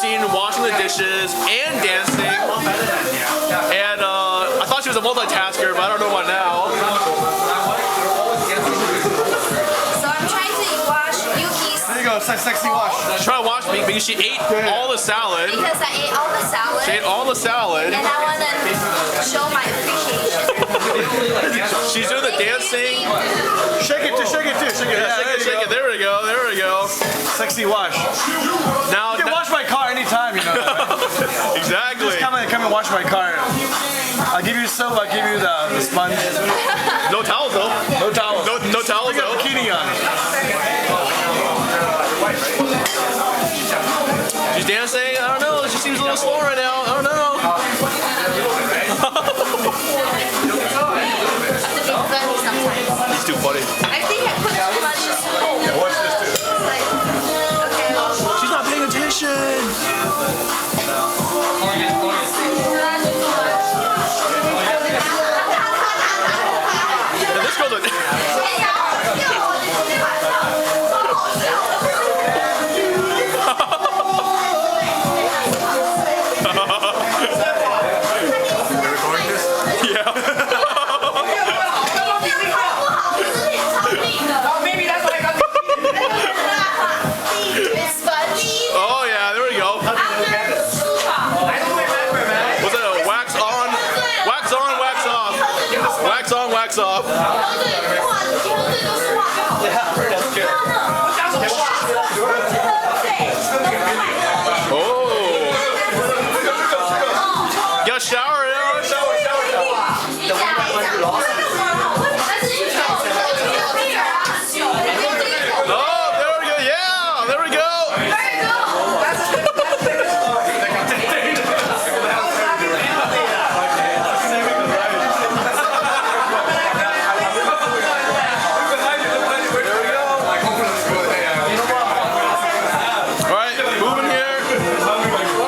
Christine washing the dishes and dancing. And I thought she was a multitasker, but I don't know what now. So I'm trying to wash Miyuki's. There you go, sexy wash. She's trying to wash me because she ate all the salad. Because I ate all the salad. She ate all the salad. And I want to show my appreciation. She's doing the dancing. Shake it too, shake it too. Shake it, Yeah, shake it. There we go, there we go. Sexy wash. Now, You can wash my car anytime, you know. exactly. Just come and wash my car. I'll give you soap, I'll give you the sponge. No towels though. No towels. No towels We got though. bikini on. She's dancing. I don't know. She seems a little slow right now. I don't know. He's too funny. I think I put too much. Yeah, watch this too. Okay. She's not paying attention. And this girl's Oh yeah, there we go. What's that? Wax on, wax on, wax off. Wax on, wax off. Oh. Get a shower, yeah. Oh, there we go. Yeah, there we go. All right, moving here.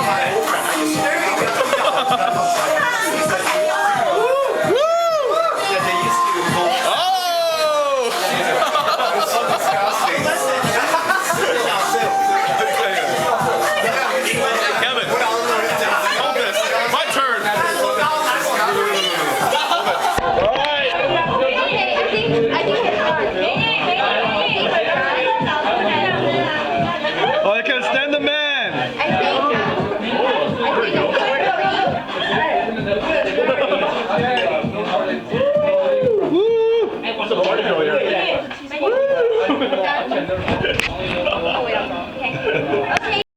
Kevin, hold this. My turn. Oh, I can't stand the man.